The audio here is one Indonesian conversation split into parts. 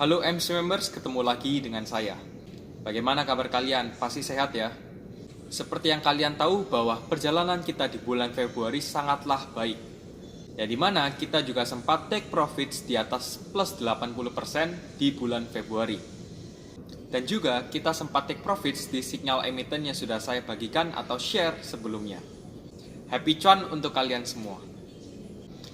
Halo MC Members, ketemu lagi dengan saya. Bagaimana kabar kalian? Pasti sehat ya? Seperti yang kalian tahu bahwa perjalanan kita di bulan Februari sangatlah baik. Ya dimana kita juga sempat take profits di atas plus 80% di bulan Februari. Dan juga kita sempat take profits di signal emiten yang sudah saya bagikan atau share sebelumnya. Happy cuan untuk kalian semua.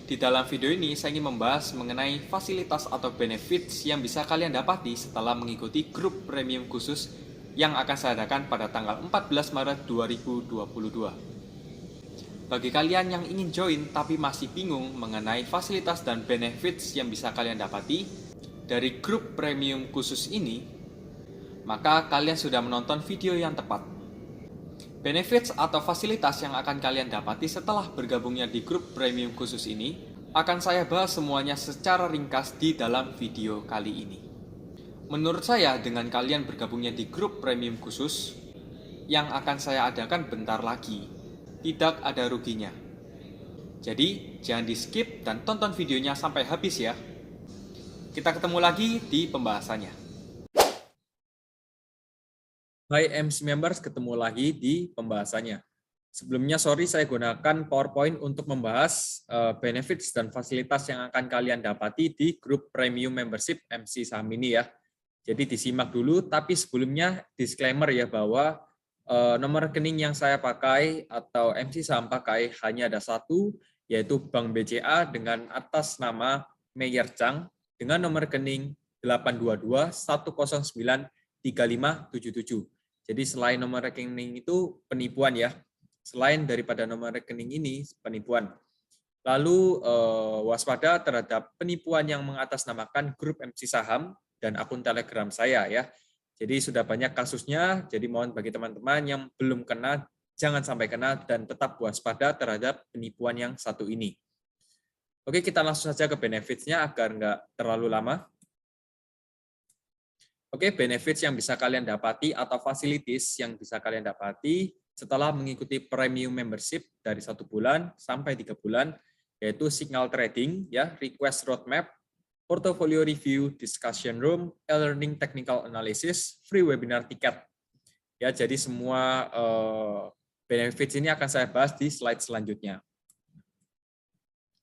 Di dalam video ini saya ingin membahas mengenai fasilitas atau benefits yang bisa kalian dapati setelah mengikuti grup premium khusus yang akan saya adakan pada tanggal 14 Maret 2022. Bagi kalian yang ingin join tapi masih bingung mengenai fasilitas dan benefits yang bisa kalian dapati dari grup premium khusus ini, maka kalian sudah menonton video yang tepat. Benefits atau fasilitas yang akan kalian dapati setelah bergabungnya di grup premium khusus ini akan saya bahas semuanya secara ringkas di dalam video kali ini. Menurut saya dengan kalian bergabungnya di grup premium khusus yang akan saya adakan bentar lagi, tidak ada ruginya. Jadi jangan di skip dan tonton videonya sampai habis ya. Kita ketemu lagi di pembahasannya. Hai MC Members, ketemu lagi di pembahasannya. Sebelumnya, sorry saya gunakan PowerPoint untuk membahas benefits dan fasilitas yang akan kalian dapati di grup Premium Membership MC Saham ini ya. Jadi disimak dulu, tapi sebelumnya disclaimer ya bahwa nomor rekening yang saya pakai atau MC Saham pakai hanya ada satu, yaitu Bank BCA dengan atas nama Meyer Chang dengan nomor rekening 822 109 3577. Jadi selain nomor rekening itu penipuan ya. Selain daripada nomor rekening ini penipuan. Lalu waspada terhadap penipuan yang mengatasnamakan grup MC Saham dan akun Telegram saya ya. Jadi sudah banyak kasusnya, jadi mohon bagi teman-teman yang belum kena, jangan sampai kena dan tetap waspada terhadap penipuan yang satu ini. Oke, kita langsung saja ke benefits-nya agar nggak terlalu lama. Oke, benefits yang bisa kalian dapati atau facilities yang bisa kalian dapati setelah mengikuti premium membership dari 1 bulan sampai 3 bulan, yaitu signal trading, ya, request roadmap, portfolio review, discussion room, e-learning technical analysis, free webinar tiket. Ya, jadi semua benefits ini akan saya bahas di slide selanjutnya.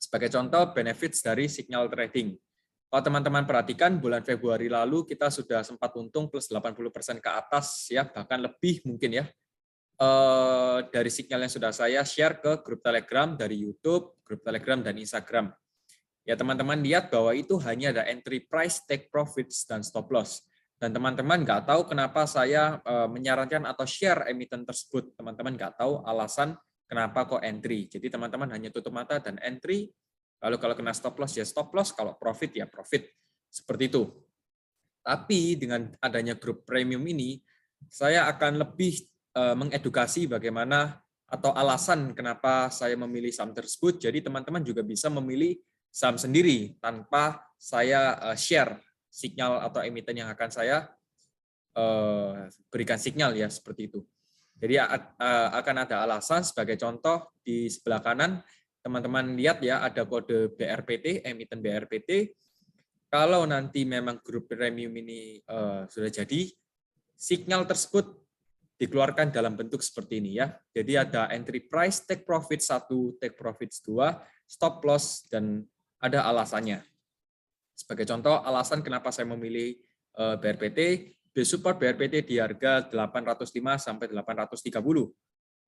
Sebagai contoh, benefits dari signal trading. Kalau teman-teman perhatikan, bulan Februari lalu kita sudah sempat untung plus 80% ke atas, ya bahkan lebih mungkin ya, dari signal yang sudah saya share ke grup Telegram dari YouTube, grup Telegram, dan Instagram. Ya teman-teman lihat bahwa itu hanya ada entry price, take profits, dan stop loss. Dan teman-teman nggak tahu kenapa saya menyarankan atau share emiten tersebut. Teman-teman nggak tahu alasan kenapa kok entry. Jadi teman-teman hanya tutup mata dan entry. Lalu kalau kena stop loss ya stop loss, kalau profit ya profit. Seperti itu. Tapi dengan adanya grup premium ini, saya akan lebih mengedukasi bagaimana atau alasan kenapa saya memilih saham tersebut. Jadi teman-teman juga bisa memilih saham sendiri tanpa saya share signal atau emiten yang akan saya berikan signal ya seperti itu. Jadi akan ada alasan sebagai contoh di sebelah kanan. Teman-teman lihat ya, ada kode BRPT, emiten BRPT. Kalau nanti memang grup premium ini sudah jadi, signal tersebut dikeluarkan dalam bentuk seperti ini ya. Jadi ada entry price, take profit 1, take profits 2, stop loss, dan ada alasannya. Sebagai contoh, alasan kenapa saya memilih BRPT, base support BRPT di harga 805 sampai 830.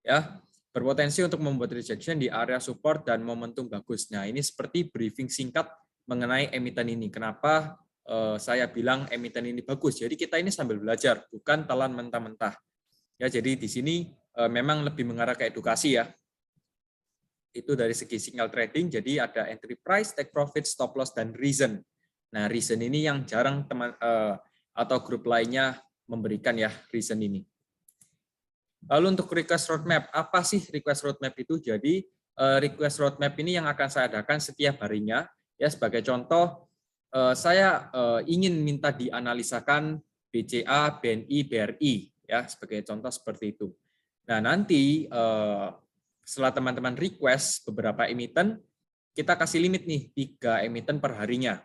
Ya, berpotensi untuk membuat rejection di area support dan momentum bagus. Nah, ini seperti briefing singkat mengenai emiten ini. Kenapa saya bilang emiten ini bagus? Jadi kita ini sambil belajar, bukan telan mentah-mentah. Ya, jadi di sini memang lebih mengarah ke edukasi ya. Itu dari segi signal trading. Jadi ada entry price, take profit, stop loss, dan reason. Nah, reason ini yang jarang teman atau grup lainnya memberikan ya reason ini. Lalu untuk request roadmap, apa sih request roadmap itu? Jadi request roadmap ini yang akan saya adakan setiap harinya. Ya sebagai contoh, saya ingin minta dianalisakan BCA, BNI, BRI, ya sebagai contoh seperti itu. Nah nanti setelah teman-teman request beberapa emiten, kita kasih limit nih 3 emiten per harinya.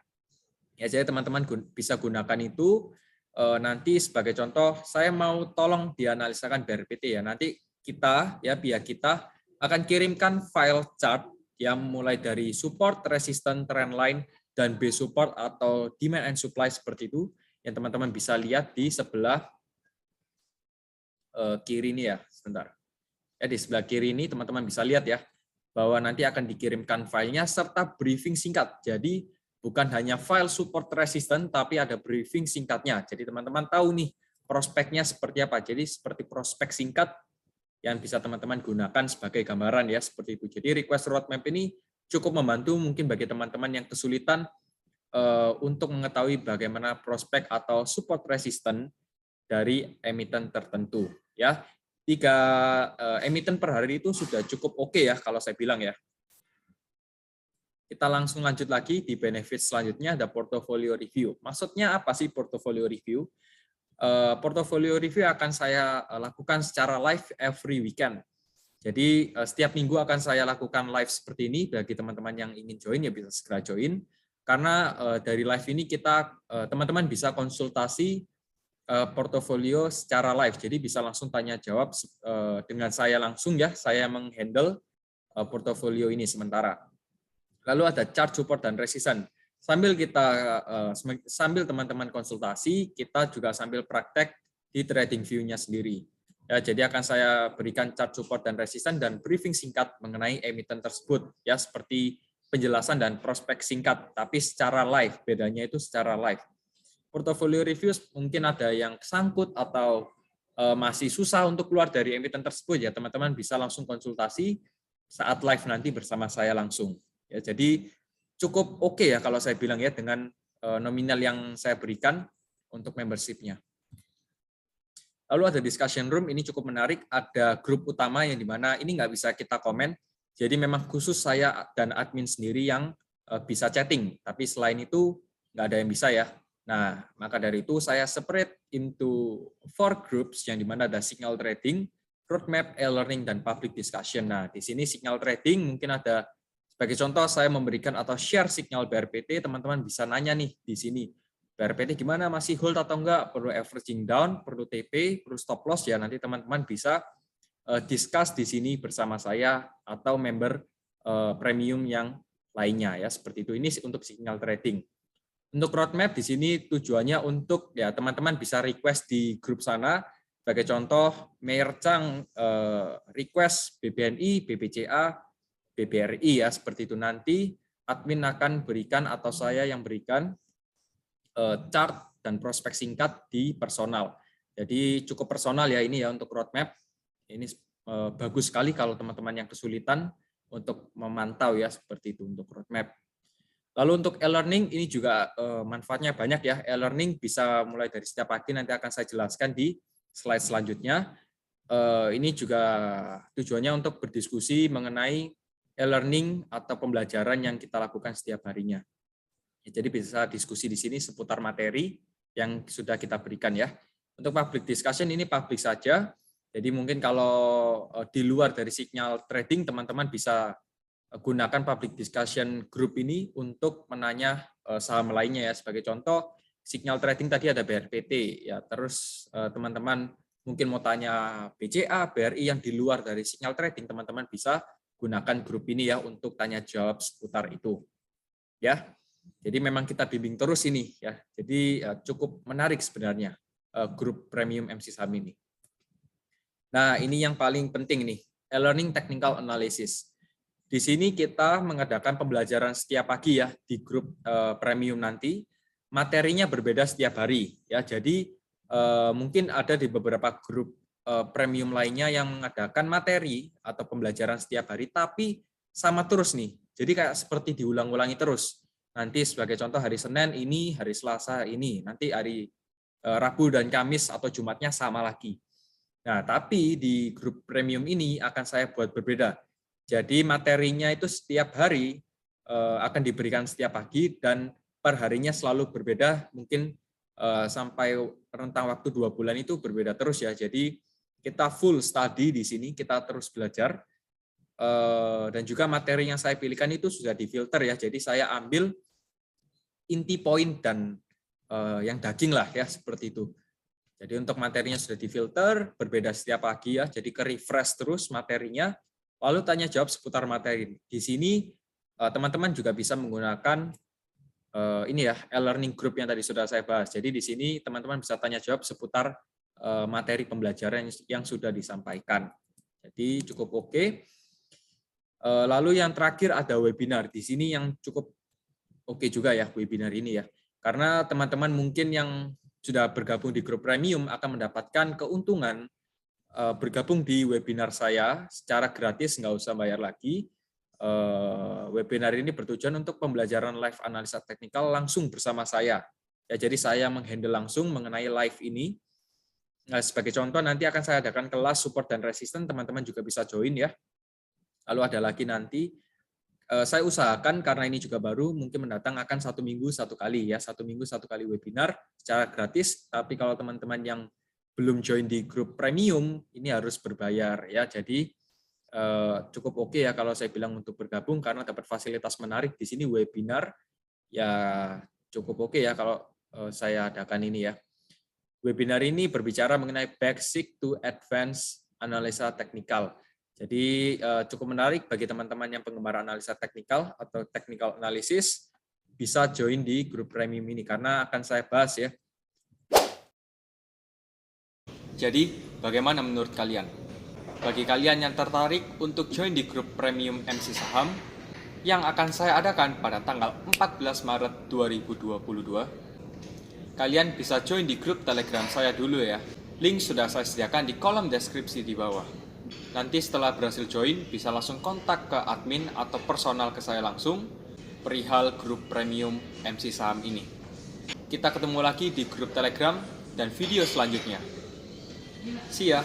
Ya, jadi teman-teman bisa gunakan itu. Nanti sebagai contoh, saya mau tolong dianalisakan BRPT ya. Nanti kita ya pihak kita akan kirimkan file chart yang mulai dari support, resistance, trendline, dan base support atau demand and supply seperti itu yang teman-teman bisa lihat di sebelah kiri ini ya. Sebentar. Ya, di sebelah kiri ini teman-teman bisa lihat ya bahwa nanti akan dikirimkan filenya serta briefing singkat. Jadi bukan hanya file support resistance, tapi ada briefing singkatnya. Jadi teman-teman tahu nih prospeknya seperti apa. Jadi seperti prospek singkat yang bisa teman-teman gunakan sebagai gambaran ya seperti itu. Jadi request roadmap ini cukup membantu mungkin bagi teman-teman yang kesulitan untuk mengetahui bagaimana prospek atau support resistance dari emiten tertentu. Ya, 3 emiten per hari itu sudah cukup oke ya kalau saya bilang ya. Kita langsung lanjut lagi di benefit selanjutnya ada portfolio review. Maksudnya apa sih portfolio review? Portfolio review akan saya lakukan secara live every weekend. Jadi setiap minggu akan saya lakukan live seperti ini. Bagi teman-teman yang ingin join ya bisa segera join. Karena dari live ini kita teman-teman bisa konsultasi portofolio secara live. Jadi bisa langsung tanya jawab dengan saya langsung ya. Saya menghandle portofolio ini sementara. Lalu ada chart support dan resistance. Sambil teman-teman konsultasi, kita juga sambil praktek di trading view-nya sendiri. Ya, jadi akan saya berikan chart support dan resistance dan briefing singkat mengenai emiten tersebut ya seperti penjelasan dan prospek singkat, tapi secara live. Bedanya itu secara live. Portfolio review mungkin ada yang kesangkut atau masih susah untuk keluar dari emiten tersebut ya teman-teman bisa langsung konsultasi saat live nanti bersama saya langsung. Ya, jadi cukup oke ya kalau saya bilang ya dengan nominal yang saya berikan untuk membership-nya. Lalu ada discussion room, ini cukup menarik. Ada grup utama yang dimana ini nggak bisa kita komen. Jadi memang khusus saya dan admin sendiri yang bisa chatting. Tapi selain itu nggak ada yang bisa ya. Nah, maka dari itu saya separate into 4 groups yang dimana ada signal trading, roadmap, e-learning, dan public discussion. Nah, di sini signal trading mungkin ada. Sebagai contoh, saya memberikan atau share signal BRPT, teman-teman bisa nanya nih di sini. BRPT gimana, masih hold atau enggak? Perlu averaging down, perlu TP, perlu stop loss ya. Nanti teman-teman bisa discuss di sini bersama saya atau member premium yang lainnya ya. Seperti itu. Ini untuk signal trading. Untuk roadmap di sini tujuannya untuk ya teman-teman bisa request di grup sana. Sebagai contoh, Mayor Chang request BBNI, BBCA, BBRI ya seperti itu. Nanti admin akan berikan atau saya yang berikan chart dan prospek singkat di personal. Jadi cukup personal ya ini ya untuk roadmap. Ini bagus sekali kalau teman-teman yang kesulitan untuk memantau ya seperti itu untuk roadmap. Lalu untuk e-learning ini juga manfaatnya banyak ya. E-learning bisa mulai dari setiap pagi, nanti akan saya jelaskan di slide selanjutnya. Ini juga tujuannya untuk berdiskusi mengenai e-learning atau pembelajaran yang kita lakukan setiap harinya. Jadi bisa diskusi di sini seputar materi yang sudah kita berikan ya. Untuk public discussion ini public saja. Jadi mungkin kalau di luar dari signal trading teman-teman bisa gunakan public discussion group ini untuk menanya saham lainnya ya. Sebagai contoh signal trading tadi ada BRPT ya. Terus teman-teman mungkin mau tanya BCA, BRI yang di luar dari signal trading, teman-teman bisa gunakan grup ini ya untuk tanya jawab seputar itu. Ya. Jadi memang kita bimbing terus ini ya. Jadi cukup menarik sebenarnya grup premium MC Saham ini. Nah, ini yang paling penting nih, e-learning technical analysis. Di sini kita mengadakan pembelajaran setiap pagi ya di grup premium nanti. Materinya berbeda setiap hari ya. Jadi mungkin ada di beberapa grup premium lainnya yang mengadakan materi atau pembelajaran setiap hari tapi sama terus nih. Jadi kayak seperti diulang-ulangi terus. Nanti sebagai contoh hari Senin ini, hari Selasa ini, nanti hari Rabu dan Kamis atau Jumatnya sama lagi. Nah, tapi di grup premium ini akan saya buat berbeda. Jadi materinya itu setiap hari akan diberikan setiap pagi dan per harinya selalu berbeda, mungkin sampai rentang waktu 2 bulan itu berbeda terus ya. Jadi kita full study di sini, kita terus belajar. Dan juga materi yang saya pilihkan itu sudah difilter ya. Jadi saya ambil inti poin dan yang daging lah ya, seperti itu. Jadi untuk materinya sudah difilter, berbeda setiap pagi ya, jadi ke-refresh terus materinya, lalu tanya jawab seputar materi. Di sini teman-teman juga bisa menggunakan ini ya, e-learning group yang tadi sudah saya bahas. Jadi di sini teman-teman bisa tanya jawab seputar materi pembelajaran yang sudah disampaikan. Jadi cukup oke. Lalu yang terakhir ada webinar. Di sini yang cukup oke juga ya webinar ini ya. Karena teman-teman mungkin yang sudah bergabung di grup premium akan mendapatkan keuntungan bergabung di webinar saya secara gratis, nggak usah bayar lagi. Webinar ini bertujuan untuk pembelajaran live analisa teknikal langsung bersama saya. Ya, jadi saya menghandle langsung mengenai live ini. Nah, sebagai contoh nanti akan saya adakan kelas support dan resisten, teman-teman juga bisa join ya. Lalu ada lagi nanti saya usahakan karena ini juga baru, mungkin mendatang akan 1 minggu 1 kali ya, 1 minggu 1 kali webinar secara gratis. Tapi kalau teman-teman yang belum join di grup premium, ini harus berbayar ya. Jadi cukup oke ya kalau saya bilang untuk bergabung karena dapat fasilitas menarik di sini webinar ya, cukup oke ya kalau saya adakan ini ya. Webinar ini berbicara mengenai basic to advanced analisa teknikal. Jadi cukup menarik bagi teman-teman yang penggemar analisa teknikal atau technical analysis, bisa join di grup premium ini karena akan saya bahas ya. Jadi bagaimana menurut kalian? Bagi kalian yang tertarik untuk join di grup premium MC Saham yang akan saya adakan pada tanggal 14 Maret 2022, kalian bisa join di grup Telegram saya dulu ya. Link sudah saya sediakan di kolom deskripsi di bawah. Nanti setelah berhasil join, bisa langsung kontak ke admin atau personal ke saya langsung perihal grup premium MC Saham ini. Kita ketemu lagi di grup Telegram dan video selanjutnya. See ya!